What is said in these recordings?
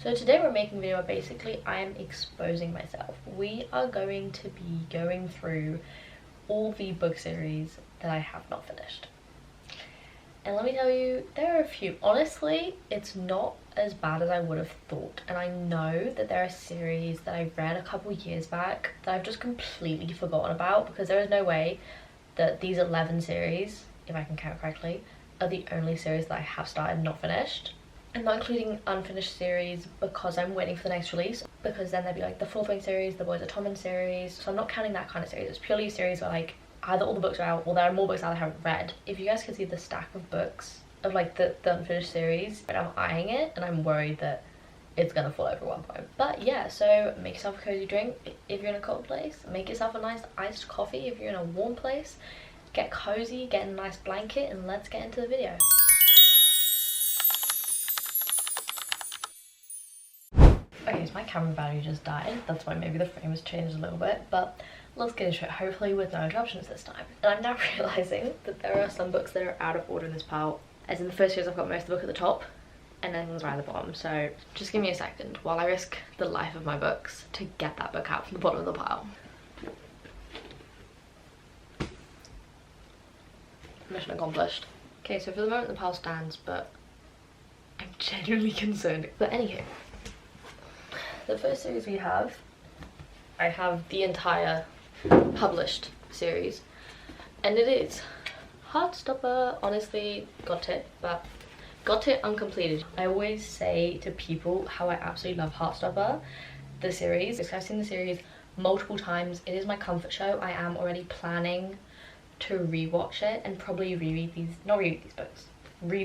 So today we're making a video where basically I am exposing myself. We are going to be going through all the book series that I have not finished. And let me tell you, there are a few. Honestly, it's not as bad as I would have thought. And I know that there are series that I read a couple years back that I've just completely forgotten about, because there is no way that these 11 series, if I can count correctly, are the only series that I have started and not finished. I'm not including unfinished series because I'm waiting for the next release, because then there'd be like the Fourth Wing series, the Boys of Tommen series, so I'm not counting that kind of series. It's purely a series where like either all the books are out or there are more books out I haven't read. If you guys can see the stack of books of like the unfinished series, and I'm eyeing it and I'm worried that it's gonna fall over at one point. But yeah, so make yourself a cozy drink if you're in a cold place, make yourself a nice iced coffee if you're in a warm place, get cozy, get a nice blanket, and let's get into the video. Okay, so my camera battery just died. That's why maybe the frame has changed a little bit, but let's get into it, hopefully with no interruptions this time. And I'm now realising that there are some books that are out of order in this pile. As in the first series, I've got most of the book at the top, and then things right at the bottom. So just give me a second while I risk the life of my books to get that book out from the bottom of the pile. Mission accomplished. Okay, so for the moment the pile stands, but I'm genuinely concerned. But anywho, the first series we have, I have the entire published series, and it is Heartstopper. Honestly, got it uncompleted. I always say to people how I absolutely love Heartstopper, the series, because I've seen the series multiple times. It is my comfort show. I am already planning to rewatch it and probably read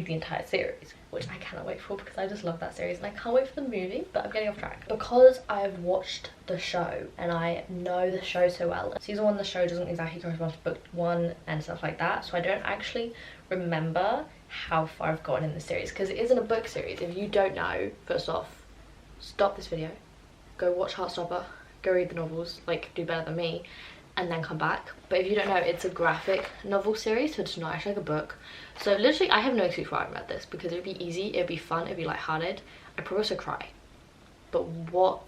the entire series, which I cannot wait for because I just love that series, and I can't wait for the movie. But I'm getting off track because I've watched the show and I know the show so well. Season 1, the show doesn't exactly correspond to book 1 and stuff like that, so I don't actually remember how far I've gotten in the series, because it isn't a book series. If you don't know, first off, stop this video, go watch Heartstopper, go read the novels, like do better than me, and then come back. But if you don't know, it's a graphic novel series, so it's not actually like a book. So literally I have no excuse why I haven't read this, because it would be easy, it would be fun, it would be lighthearted. I probably also cry, but what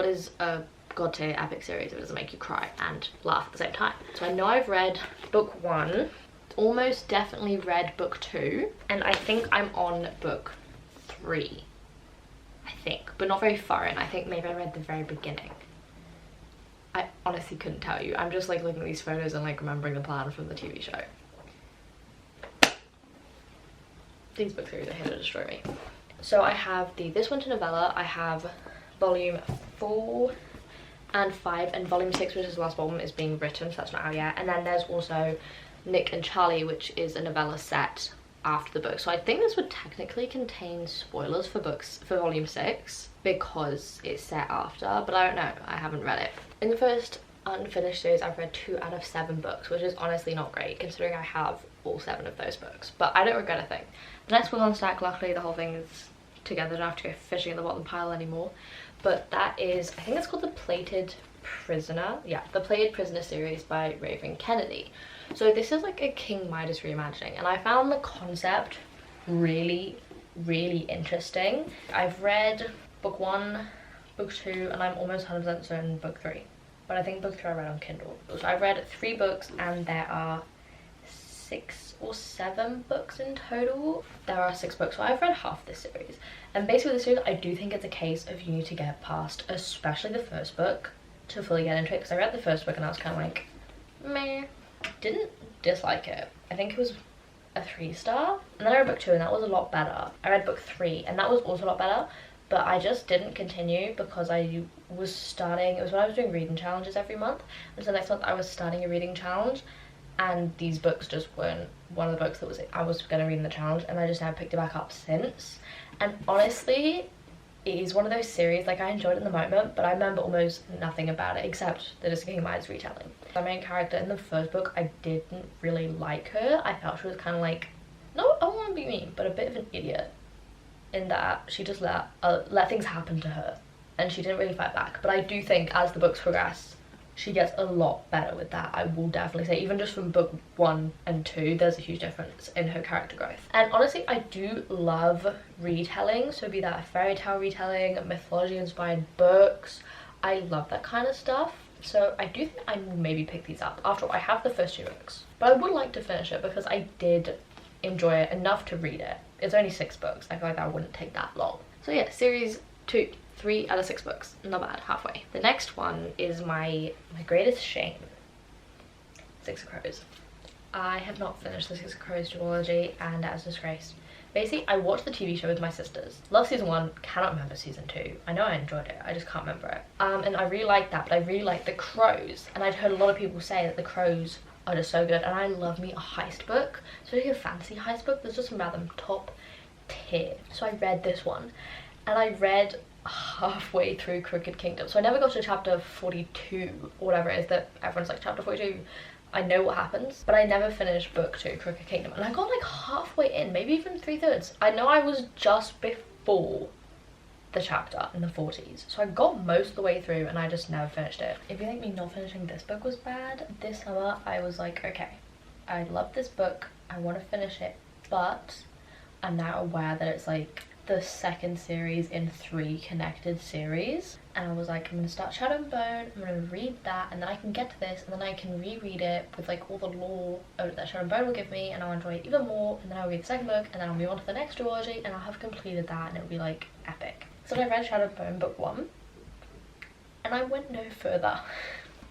is a god tier epic series if it doesn't make you cry and laugh at the same time? So I know I've read book 1, almost definitely read book 2, and I think I'm on book 3, I think, but not very far in. I think maybe I read the very beginning. I honestly couldn't tell you. I'm just like looking at these photos and like remembering the plan from the TV show. These book series are here to destroy me. So I have the This Winter novella, I have volume 4 and 5, and volume 6, which is the last volume, is being written, so that's not out yet. And then there's also Nick and Charlie, which is a novella set after the book. So I think this would technically contain spoilers for volume 6 because it's set after, but I don't know, I haven't read it. In the first unfinished series, I've read 2 out of 7 books, which is honestly not great considering I have all 7 of those books, but I don't regret a thing. The next book on stack, luckily the whole thing is together, I don't have to go fishing in the bottom pile anymore, but that is, I think it's called The Plated Prisoner. Yeah, The Plated Prisoner series by Raven Kennedy. So this is like a King Midas reimagining, and I found the concept really interesting. I've read book 1, book 2, and I'm almost 100% certain book 3, but I think book 3 I read on Kindle. So I've read 3 books, and there are 6 or 7 books in total. There are 6 books, so I've read half this series, and basically this series, I do think it's a case of you need to get past especially the first book to fully get into it, because I read the first book and I was kind of like meh. Didn't dislike it. I think it was a 3-star, and then I read book 2 and that was a lot better. I read book 3 and that was also a lot better, but I just didn't continue because I was starting, it was when I was doing reading challenges every month, and so next month I was starting a reading challenge, and these books just weren't one of the books that I was going to read in the challenge, and I just haven't picked it back up since. And honestly, it is one of those series, like I enjoyed it in the moment, but I remember almost nothing about it except that it's a King Midas retelling. The main character in the first book, I didn't really like her. I felt she was kind of like, no, I don't want to be mean, but a bit of an idiot, in that she just let things happen to her and she didn't really fight back. But I do think as the books progress, she gets a lot better with that, I will definitely say. Even just from book 1 and 2, there's a huge difference in her character growth. And honestly, I do love retelling, so be that a fairy tale retelling, mythology inspired books. I love that kind of stuff. So I do think I will maybe pick these up. After all, I have the first 2 books, but I would like to finish it because I did enjoy it enough to read it. It's only 6 books. I feel like that wouldn't take that long. So yeah, series 2, 3 out of 6 books. Not bad, halfway. The next one is my greatest shame. Six of Crows. I have not finished the Six of Crows duology, and that is a disgrace. Basically, I watched the TV show with my sisters. Loved season 1, cannot remember season 2. I know I enjoyed it, I just can't remember it. And I really liked that, but I really liked the Crows. And I'd heard a lot of people say that the Crows are just so good, and I love me a heist book. Especially a fantasy heist book, there's just some rather top tier. So I read this one, and I read halfway through Crooked Kingdom. So I never got to chapter 42, or whatever it is that everyone's like, chapter 42. I know what happens, but I never finished book 2, Crooked Kingdom, and I got like halfway in, maybe even 3/3. I know I was just before the chapter in the 40s, so I got most of the way through and I just never finished it. If you think me not finishing this book was bad, this summer I was like, okay, I love this book, I want to finish it, but I'm now aware that it's like the second series in 3 connected series, and I was like, I'm gonna start Shadow and Bone, I'm gonna read that, and then I can get to this, and then I can reread it with like all the lore that Shadow and Bone will give me, and I'll enjoy it even more, and then I'll read the second book, and then I'll move on to the next duology, and I'll have completed that, and it'll be like epic. So I read Shadow and Bone book 1, and I went no further.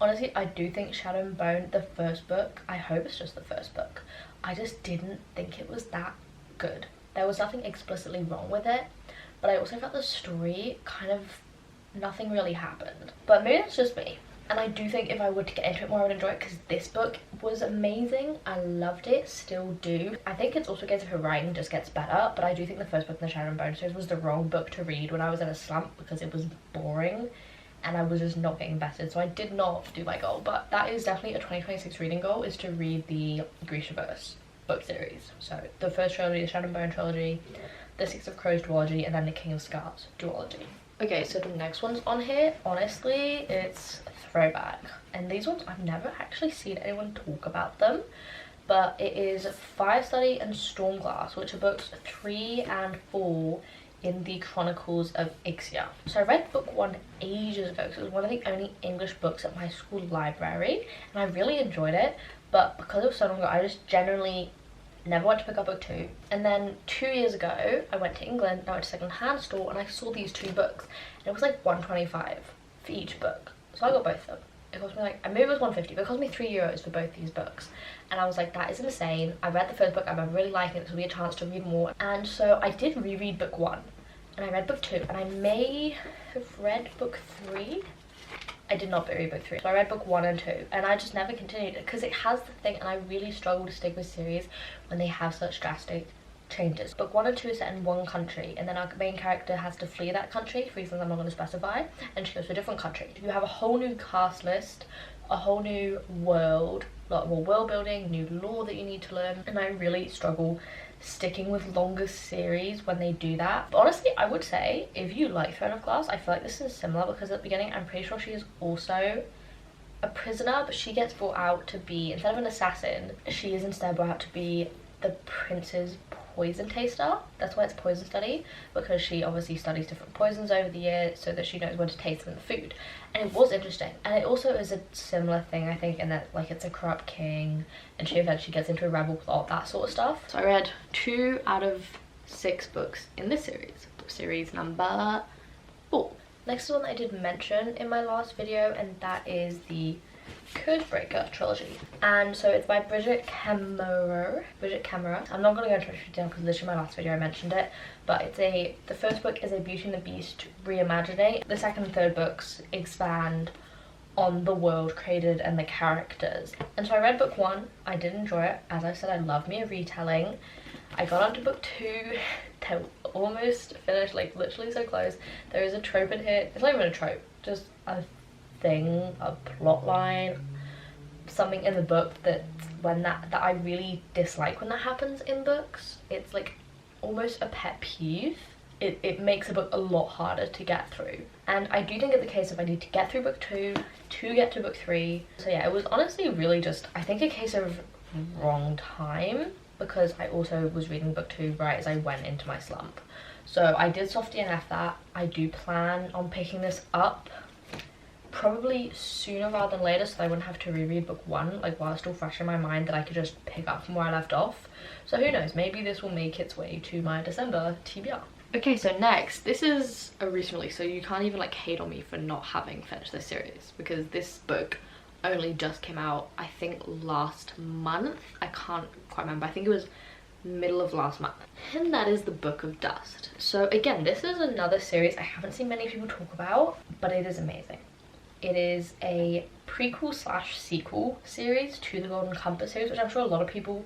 Honestly, I do think Shadow and Bone, the first book, I hope it's just the first book, I just didn't think it was that good. There was nothing explicitly wrong with it, but I also felt the story kind of, nothing really happened. But maybe that's just me. And I do think if I were to get into it more, I would enjoy it, because this book was amazing. I loved it, still do. I think it's also a case of her writing just gets better, but I do think the first book in the Shadow and Bone series was the wrong book to read when I was in a slump, because it was boring and I was just not getting invested. So I did not do my goal, but that is definitely a 2026 reading goal, is to read the Grishaverse book series. So the first trilogy, the Shadow and Bone trilogy, the Six of Crows duology, and then the King of Scars duology. Okay, so the next one's on here, honestly, it's a throwback. And these ones, I've never actually seen anyone talk about them, but it is Fire Study and Stormglass, which are books 3 and 4 in the Chronicles of Ixia. So I read book 1 ages ago, because it was one of the only English books at my school library, and I really enjoyed it, but because it was so long ago, I just generally never went to pick up book 2. And then 2 years ago, I went to England, and I went to a second-hand store, and I saw these 2 books, and it was like $1.25 for each book. So I got both of them. It cost me like, I maybe it was $1.50, but it cost me €3 for both these books. And I was like, that is insane. I read the first book, I remember really liking it, this will be a chance to read more. And so I did reread book 1, and I read book 2, and I may have read book 3. I did not read book 3. So I read book 1 and 2, and I just never continued it, because it has the thing, and I really struggle to stick with series when they have such drastic changes. Book 1 and 2 is set in one country, and then our main character has to flee that country for reasons I'm not going to specify, and she goes to a different country. You have a whole new cast list, a whole new world, a lot more world building, new lore that you need to learn, and I really struggle sticking with longer series when they do that. But honestly, I would say if you like Throne of Glass, I feel like this is similar, because at the beginning I'm pretty sure she is also a prisoner, but she gets brought out to be, instead of an assassin, she is instead brought out to be the prince's poison taster. That's why it's Poison Study, because she obviously studies different poisons over the years so that she knows when to taste them in the food. And it was interesting, and it also is a similar thing, I think, in that like it's a corrupt king and she eventually gets into a rebel plot, that sort of stuff. So I read 2 out of 6 books in this series, series number 4. Next one I did mention in my last video, and that is the Codebreaker trilogy, and so it's by Bridget Kemmerer. I'm not going to go into much detail because literally my last video I mentioned it, but it's the first book is a Beauty and the Beast reimagining. The second and third books expand on the world created and the characters. And so I read book 1, I did enjoy it. As I said, I love me a retelling. I got onto book 2, they're almost finished, like literally so close. There is a trope in here, it's not even a trope, just a thing, a plot line, something in the book that I really dislike when that happens in books. It's like almost a pet peeve it makes a book a lot harder to get through. And I do think it's the case of I need to get through book 2 to get to book 3. So yeah, it was honestly really just, I think, a case of wrong time, because I also was reading book 2 right as I went into my slump. So I did soft DNF that. I do plan on picking this up probably sooner rather than later, so that I wouldn't have to reread book 1 like while it's still fresh in my mind, that I could just pick up from where I left off. So who knows, maybe this will make its way to my December TBR. Okay, so next, this is a recent release, so you can't even like hate on me for not having finished this series, because this book only just came out, I think, last month. I can't quite remember, I think it was middle of last month, and that is The Book of Dust. So again, this is another series I haven't seen many people talk about, but it is amazing. It is a prequel slash sequel series to the Golden Compass series, which I'm sure a lot of people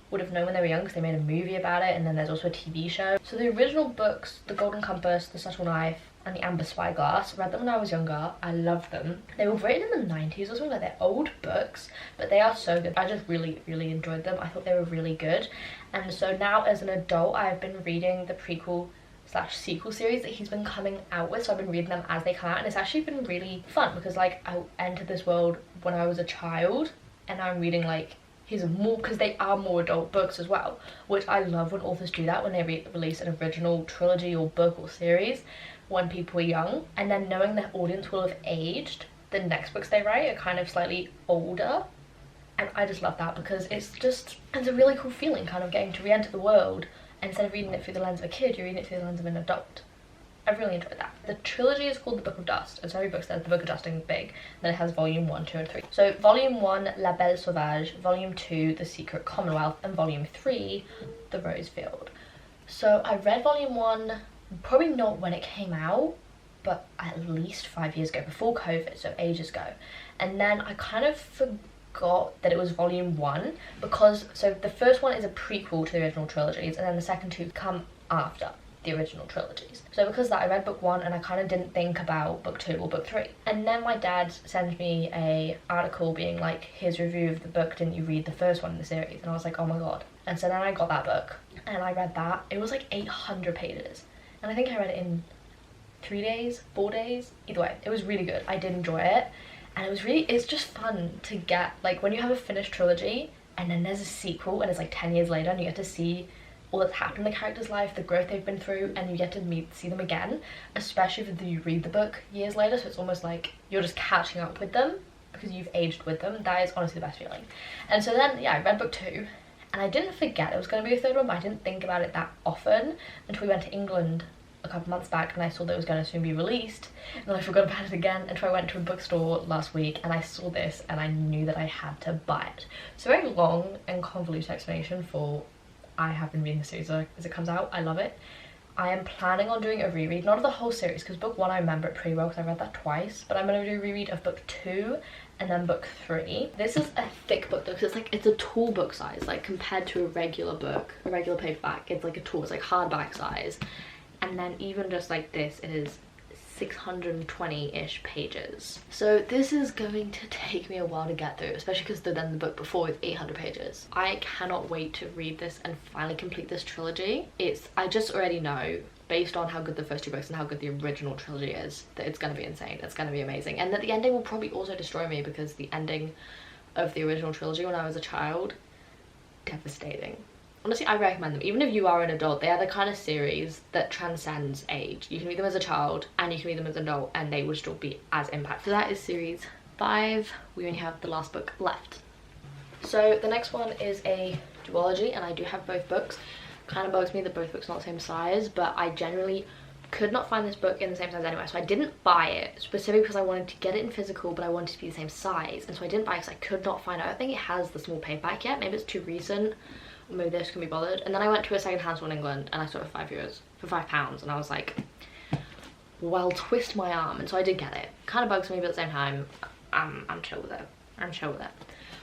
would have known when they were young because they made a movie about it, and then there's also a TV show. So the original books, The Golden Compass, The Subtle Knife, and The Amber Spyglass, read them when I was younger. I loved them. They were written in the 90s or something, like they're old books, but they are so good. I just really enjoyed them. I thought they were really good. And so now as an adult, I've been reading the prequel slash sequel series that he's been coming out with, so I've been reading them as they come out, and it's actually been really fun because like I entered this world when I was a child, and I'm reading like his more, because they are more adult books as well, which I love when authors do that, when they release an original trilogy or book or series when people are young, and then knowing their audience will have aged, the next books they write are kind of slightly older. And I just love that because it's a really cool feeling, kind of getting to re-enter the world, and instead of reading it through the lens of a kid, you're reading it through the lens of an adult. I've really enjoyed that. The trilogy is called The Book of Dust, and so every book says The Book of Dust in big, then it has volume 1, 2 and 3. So volume 1, La Belle Sauvage, volume 2, The Secret Commonwealth, and volume 3, The Rose Field. So I read volume 1, probably not when it came out, but at least 5 years ago, before COVID, so ages ago. And then I kind of forgot that it was volume 1, because so the first one is a prequel to the original trilogies, and then the second 2 come after the original trilogies. So because of that, I read book 1 and I kind of didn't think about book 2 or book 3. And then my dad sent me a article being like, his review of the book, didn't you read the first one in the series? And I was like, oh my god. And so then I got that book and I read that. It was like 800 pages, and I think I read it in 3 days, 4 days, either way. It was really good. I did enjoy it, and it's just fun to get, like, when you have a finished trilogy and then there's a sequel and it's like 10 years later and you get to see all that's happened in the character's life, the growth they've been through, and you get to see them again, especially if you read the book years later, so it's almost like you're just catching up with them because you've aged with them. That is honestly the best feeling. And so then, yeah, I read book 2, and I didn't forget it was going to be a third one, but I didn't think about it that often until we went to England a couple months back and I saw that it was going to soon be released, and then I forgot about it again until I went to a bookstore last week and I saw this and I knew that I had to buy it. It's a very long and convoluted explanation for I have been reading the series as it comes out. I love it. I am planning on doing a reread, not of the whole series, because book 1 I remember it pretty well because I read that twice, but I'm going to do a reread of book 2 and then book 3. This is a thick book though, because it's a tall book size, like compared to a regular book, a regular paperback. It's like a tall, it's like hardback size, and then even just like this, it is 620-ish pages. So this is going to take me a while to get through, especially because then the book before is 800 pages. I cannot wait to read this and finally complete this trilogy. I just already know, based on how good the first 2 books and how good the original trilogy is, that it's going to be insane. It's going to be amazing, and that the ending will probably also destroy me, because the ending of the original trilogy when I was a child, devastating. Honestly, I recommend them. Even if you are an adult, they are the kind of series that transcends age. You can read them as a child and you can read them as an adult and they will still be as impactful. So that is series 5. We only have the last book left. So the next one is a duology, and I do have both books. Kind of bugs me that both books are not the same size, but I generally could not find this book in the same size anyway, so I didn't buy it specifically because I wanted to get it in physical, but I wanted it to be the same size, and so I didn't buy it because I could not find it. I don't think it has the small paperback yet. Maybe it's too recent, or maybe this can be bothered. And then I went to a second-hand store in England and I saw it for £5, and I was like, well, twist my arm, and so I did get it. Kind of bugs me, but at the same time, I'm chill with it. I'm chill with it.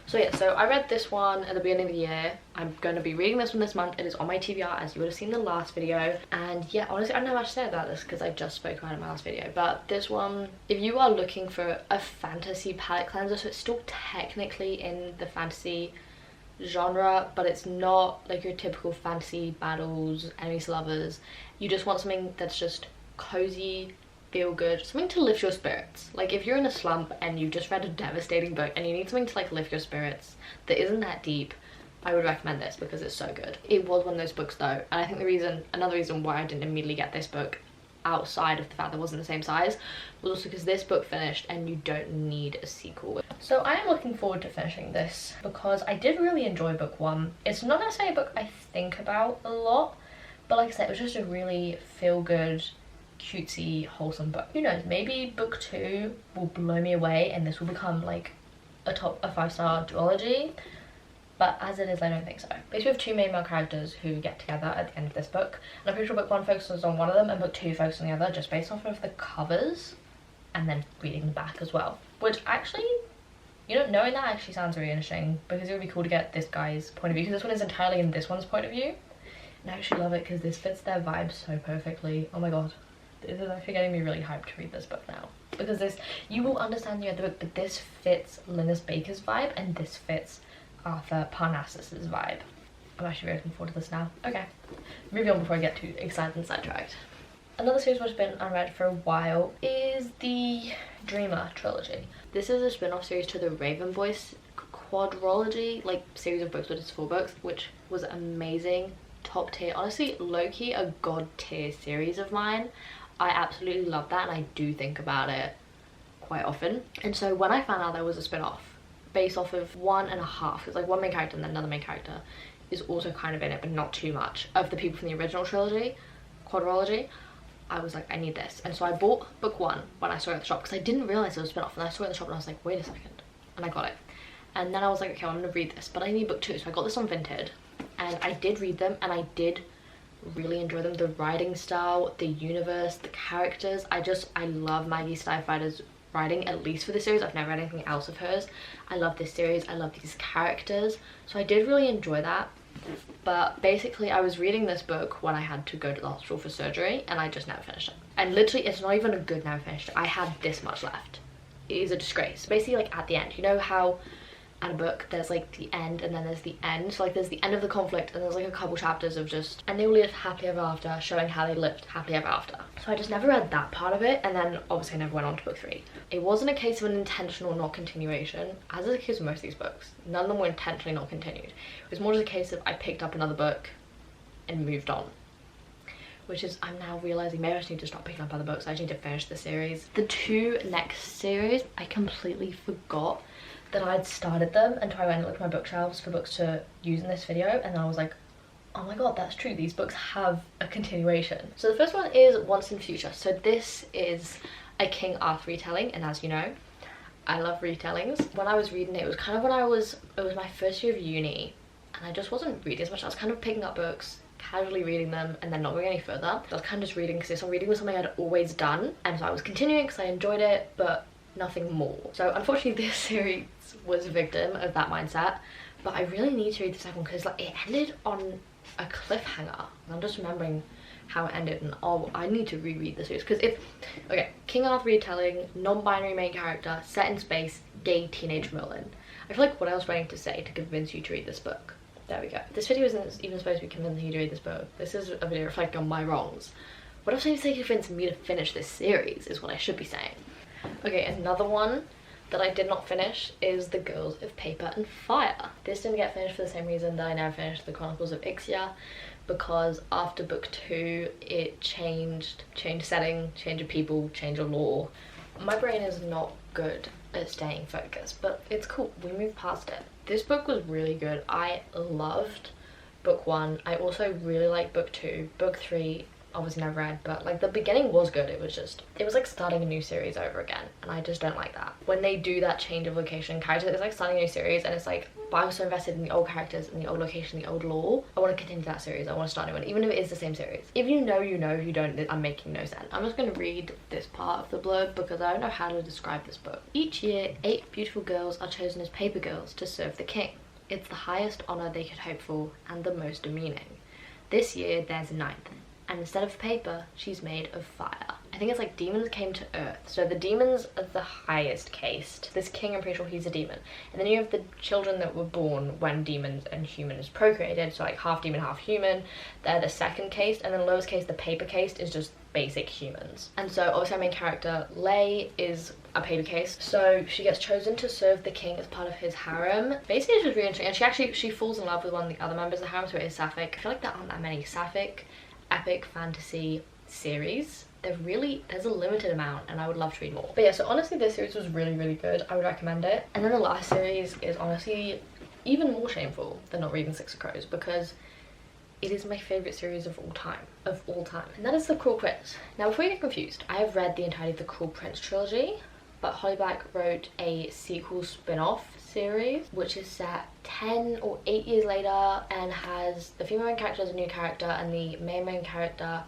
So yeah, so I read this one at the beginning of the year. I'm going to be reading this one this month. It is on my TBR, as you would have seen in the last video. And yeah, honestly, I don't know much to say about this because I just spoke about it in my last video. But this one, if you are looking for a fantasy palette cleanser, so it's still technically in the fantasy genre, but it's not like your typical fantasy battles, enemies to lovers. You just want something that's just cozy, feel good, something to lift your spirits. Like if you're in a slump and you've just read a devastating book and you need something to like lift your spirits that isn't that deep, I would recommend this because it's so good. It was one of those books though, and I think another reason why I didn't immediately get this book, outside of the fact that it wasn't the same size, was also because this book finished and you don't need a sequel. So I am looking forward to finishing this because I did really enjoy book 1. It's not necessarily a book I think about a lot, but like I said, it was just a really feel-good, cutesy, wholesome book. Who knows, maybe book 2 will blow me away and this will become like a 5-star duology. But as it is, I don't think so. Basically, we have 2 main male characters who get together at the end of this book. And I'm pretty sure book 1 focuses on one of them and book 2 focuses on the other, just based off of the covers and then reading the back as well. Which actually, you know, knowing that actually sounds really interesting because it would be cool to get this guy's point of view, because this one is entirely in this one's point of view. And I actually love it because this fits their vibe so perfectly. Oh my god. This is actually getting me really hyped to read this book now. Because this, you will understand the other book, but this fits Linus Baker's vibe and this fits Arthur Parnassus's vibe. I'm actually really looking forward to this now. Okay, moving on before I get too excited and sidetracked. Another series which has been unread for a while is the Dreamer trilogy. This is a spin-off series to the Raven Voice quadrology, like series of books, but it's 4 books, which was amazing, top tier, honestly low-key a god tier series of mine. I absolutely love that and I do think about it quite often. And so when I found out there was a spin-off based off of 1.5, it's like one main character and then another main character is also kind of in it, but not too much, of the people from the original trilogy, quadrology, I was like, I need this. And so I bought book 1 when I saw it at the shop because I didn't realize it was a spin-off, and I saw it at the shop and I was like, wait a second, and I got it. And then I was like, okay, I'm gonna read this, but I need book 2, so I got this on Vinted and I did read them and I did really enjoy them. The writing style, the universe, the characters, I love Maggie Stiefvater's writing, at least for this series. I've never read anything else of hers. I love this series, I love these characters, so I did really enjoy that. But basically I was reading this book when I had to go to the hospital for surgery and I just never finished it. And literally it's not even a good never finished it. I had this much left. It is a disgrace. Basically, like at the end, you know how at a book there's like the end and then there's the end, so like there's the end of the conflict and there's like a couple chapters of just, and they all lived happily ever after, showing how they lived happily ever after. So I just never read that part of it, and then obviously I never went on to book 3. It wasn't a case of an intentional not continuation, as is the case with most of these books. None of them were intentionally not continued. It was more just a case of I picked up another book and moved on, which is, I'm now realizing maybe I just need to stop picking up other books. I just need to finish the series. The 2 next series, I completely forgot that I'd started them until I went and looked at my bookshelves for books to use in this video, and I was like, oh my god, that's true, these books have a continuation. So the first one is Once and Future. So this is a King Arthur retelling, and as you know, I love retellings. When I was reading it, it was kind of when it was my first year of uni, and I just wasn't reading as much. I was kind of picking up books, casually reading them, and then not going any further. I was kind of just reading because reading was something I'd always done, and so I was continuing because I enjoyed it, but nothing more. So unfortunately this series was a victim of that mindset, but I really need to read the second one because like it ended on a cliffhanger, and I'm just remembering how it ended, and I need to reread the series because okay, King Arthur retelling, non-binary main character, set in space, gay teenage Merlin. I feel like what else do I need to say to convince you to read this book? There we go. This video isn't even supposed to be convincing you to read this book. This is a video reflecting on my wrongs. What else do I need to say to convince me to finish this series is what I should be saying. Okay, another one that I did not finish is The Girls of Paper and Fire. This didn't get finished for the same reason that I never finished The Chronicles of Ixia, because after book 2 it changed setting, change of people, change of lore. My brain is not good at staying focused, but it's cool, we moved past it. This book was really good. I loved book 1. I also really liked book 2. Book 3 obviously never read, but like the beginning was good. It was like starting a new series over again, and I just don't like that when they do that change of location character. It's like starting a new series and it's like, but I was so invested in the old characters and the old location, the old lore, I want to continue that series. I want to start a new one, even if it is the same series. If you know, you know. If you don't, I'm making no sense. I'm just going to read this part of the blurb because I don't know how to describe this book. Each year 8 beautiful girls are chosen as paper girls to serve the king. It's the highest honor they could hope for and the most demeaning. This year there's a 9th, and instead of paper, she's made of fire. I think it's like demons came to Earth. So the demons are the highest caste. This king, I'm pretty sure he's a demon. And then you have the children that were born when demons and humans procreated. So like half demon, half human. They're the second caste. And then the lowest caste, the paper caste, is just basic humans. And so obviously our main character, Lei, is a paper caste. So she gets chosen to serve the king as part of his harem. Basically it's just really interesting. And she falls in love with one of the other members of the harem, so it is sapphic. I feel like there aren't that many sapphic epic fantasy series. There's a limited amount, and I would love to read more. But yeah, so honestly this series was really, really good. I would recommend it. And then the last series is honestly even more shameful than not reading Six of Crows, because it is my favourite series of all time. And that is The Cruel Prince. Now before you get confused, I have read the entirety of the Cruel Prince trilogy, but Holly Black wrote a sequel spin-off series which is set 10 or 8 years later and has the female main character as a new character, and the main character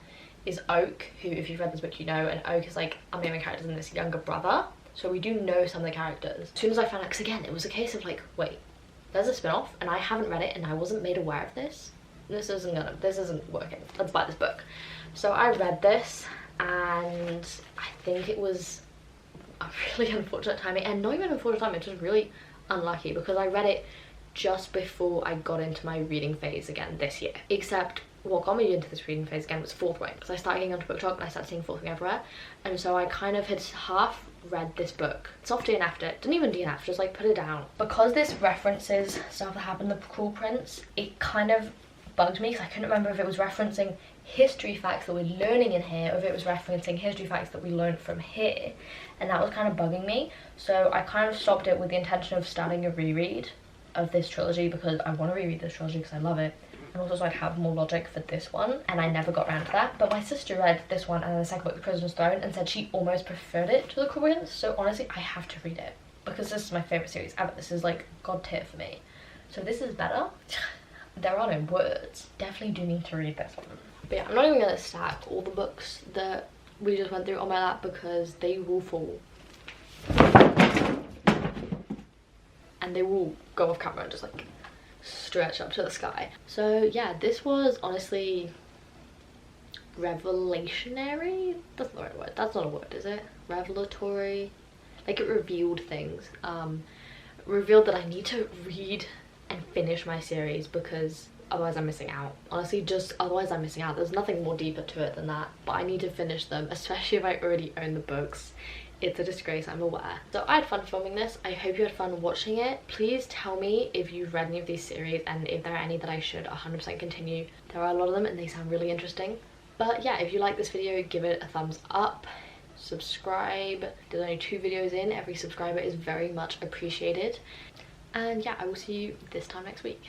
is Oak, who, if you've read this book, you know, and Oak is like a main character and this younger brother. So we do know some of the characters. As soon as I found out, because again, it was a case of like, wait, there's a spin-off and I haven't read it and I wasn't made aware of this. This isn't working. Let's buy this book. So I read this and I think it was a really unfortunate timing, and not even unfortunate timing, it was really unlucky because I read it just before I got into my reading phase again this year. Except what got me into this reading phase again was Fourth Wing, because I started getting onto BookTok and I started seeing Fourth Wing everywhere, and so I kind of had half read this book. Soft DNF'd it, didn't even DNF, just like put it down. Because this references stuff that happened in The Cruel Prince, it kind of bugged me because I couldn't remember if it was referencing history facts that we're learning in here or if it was referencing history facts that we learned from here, and that was kind of bugging me. So I kind of stopped it with the intention of starting a reread of this trilogy, because I want to reread this trilogy because I love it, and also so I'd have more logic for this one, and I never got around to that. But my sister read this one and then the second book, The Prisoner's Throne, and said she almost preferred it to The Cruel Prince. So honestly I have to read it because this is my favourite series ever. This is like god tier for me. So this is better. There are no words. Definitely do need to read this one. But yeah, I'm not even going to stack all the books that we just went through on my lap because they will fall. And they will go off camera and just like stretch up to the sky. So yeah, this was honestly revelationary. That's not the right word. That's not a word, is it? Revelatory. Like it revealed things. Revealed that I need to read and finish my series because otherwise I'm missing out. Honestly, just otherwise I'm missing out. There's nothing more deeper to it than that. But I need to finish them, especially if I already own the books. It's a disgrace, I'm aware. So I had fun filming this. I hope you had fun watching it. Please tell me if you've read any of these series and if there are any that I should 100% continue. There are a lot of them and they sound really interesting. But yeah, if you like this video, give it a thumbs up. Subscribe. There's only 2 videos in. Every subscriber is very much appreciated. And yeah, I will see you this time next week.